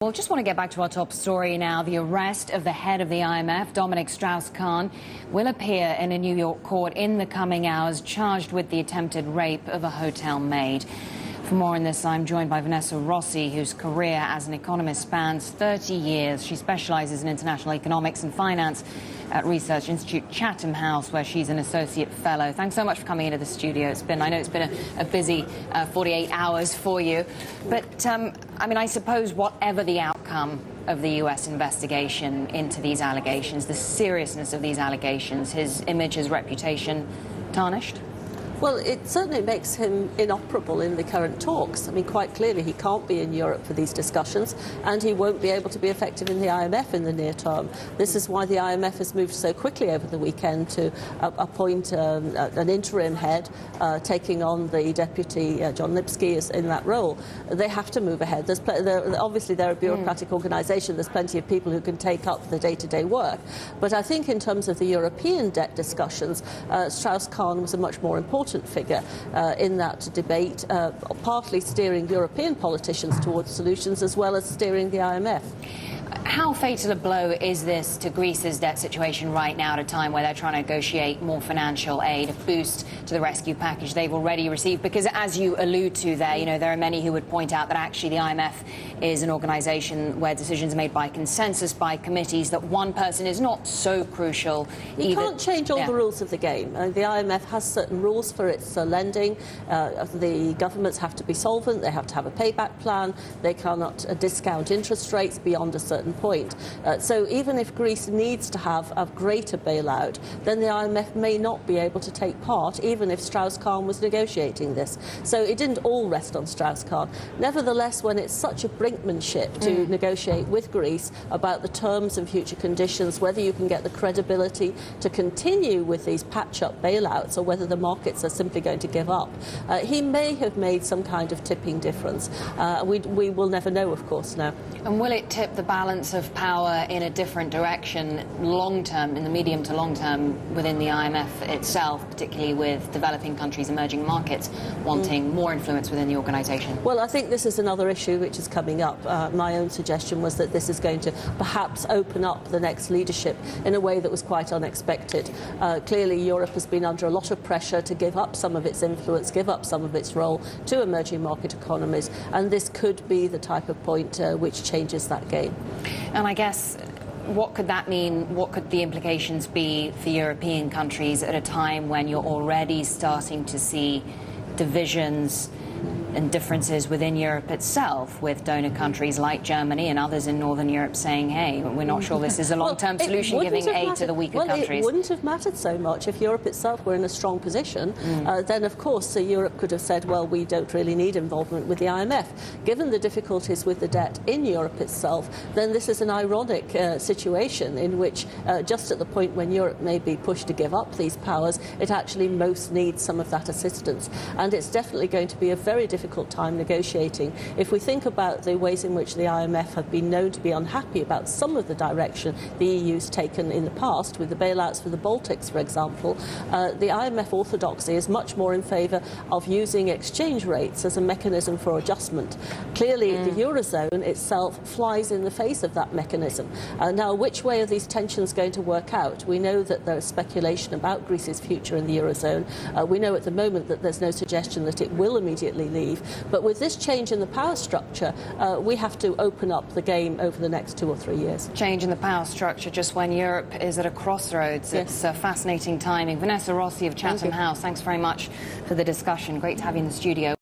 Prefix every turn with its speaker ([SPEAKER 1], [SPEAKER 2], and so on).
[SPEAKER 1] Well, just want to get back to our top story now. The arrest of the head of the IMF, Dominique Strauss-Kahn, will appear in a New York court in the coming hours, charged with the attempted rape of a hotel maid. For more on this, I'm joined by Vanessa Rossi, whose career as an economist spans 30 years. She specializes in international economics and finance at research institute Chatham House, where she's an associate fellow. Thanks so much for coming into the studio. I know it's been a busy 48 hours for you. But, I mean, I suppose whatever the outcome of the U.S. investigation into these allegations, the seriousness of these allegations, his image, his reputation tarnished?
[SPEAKER 2] Well, it certainly makes him inoperable in the current talks. I mean, quite clearly, he can't be in Europe for these discussions, and he won't be able to be effective in the IMF in the near term. This is why the IMF has moved so quickly over the weekend to appoint an interim head, taking on the deputy, John Lipsky, in that role. They have to move ahead. Obviously, they're a bureaucratic organisation. There's plenty of people who can take up the day-to-day work. But I think in terms of the European debt discussions, Strauss-Kahn was a much more important figure in that debate, partly steering European politicians towards solutions as well as steering the IMF.
[SPEAKER 1] How fatal a blow is this to Greece's debt situation right now at a time where they're trying to negotiate more financial aid, a boost to the rescue package they've already received? Because as you allude to there, you know, there are many who would point out that actually the IMF is an organisation where decisions are made by consensus, by committees, that one person is not so crucial.
[SPEAKER 2] You can't change all the rules of the game. The IMF has certain rules for its lending. The governments have to be solvent, they have to have a payback plan, they cannot discount interest rates beyond a certain point. So even if Greece needs to have a greater bailout, then the IMF may not be able to take part, even if Strauss-Kahn was negotiating this. So it didn't all rest on Strauss-Kahn. Nevertheless, when it's such a brinkmanship to negotiate with Greece about the terms and future conditions, whether you can get the credibility to continue with these patch-up bailouts or whether the markets are simply going to give up, he may have made some kind of tipping difference. We will never know, of course, now.
[SPEAKER 1] And will it tip the balance of power in a different direction long-term, in the medium to long-term, within the IMF itself, particularly with developing countries, emerging markets, wanting more influence within the organisation? Well,
[SPEAKER 2] I think this is another issue which is coming up. My own suggestion was that this is going to perhaps open up the next leadership in a way that was quite unexpected. Clearly, Europe has been under a lot of pressure to give up some of its influence, give up some of its role to emerging market economies, and this could be the type of point which changes that game.
[SPEAKER 1] And I guess, what could that mean? What could the implications be for European countries at a time when you're already starting to see divisions and differences within Europe itself, with donor countries like Germany and others in Northern Europe saying, hey, we're not sure this is a long-term solution, giving aid to the weaker countries?
[SPEAKER 2] It wouldn't have mattered so much if Europe itself were in a strong position. Then, of course, Europe could have said, well, we don't really need involvement with the IMF. Given the difficulties with the debt in Europe itself, then this is an ironic situation in which, just at the point when Europe may be pushed to give up these powers, it actually most needs some of that assistance. And it's definitely going to be a very difficult time negotiating. If we think about the ways in which the IMF have been known to be unhappy about some of the direction the EU's taken in the past, with the bailouts for the Baltics, for example, the IMF orthodoxy is much more in favour of using exchange rates as a mechanism for adjustment. Clearly, the Eurozone itself flies in the face of that mechanism. Now, which way are these tensions going to work out? We know that there is speculation about Greece's future in the Eurozone. We know at the moment that there's no suggestion that it will immediately leave. But with this change in the power structure, we have to open up the game over the next 2 or 3 years.
[SPEAKER 1] Change in the power structure just when Europe is at a crossroads. Yes. It's a fascinating timing. Vanessa Rossi of Chatham House, thanks very much for the discussion. Great to have you in the studio.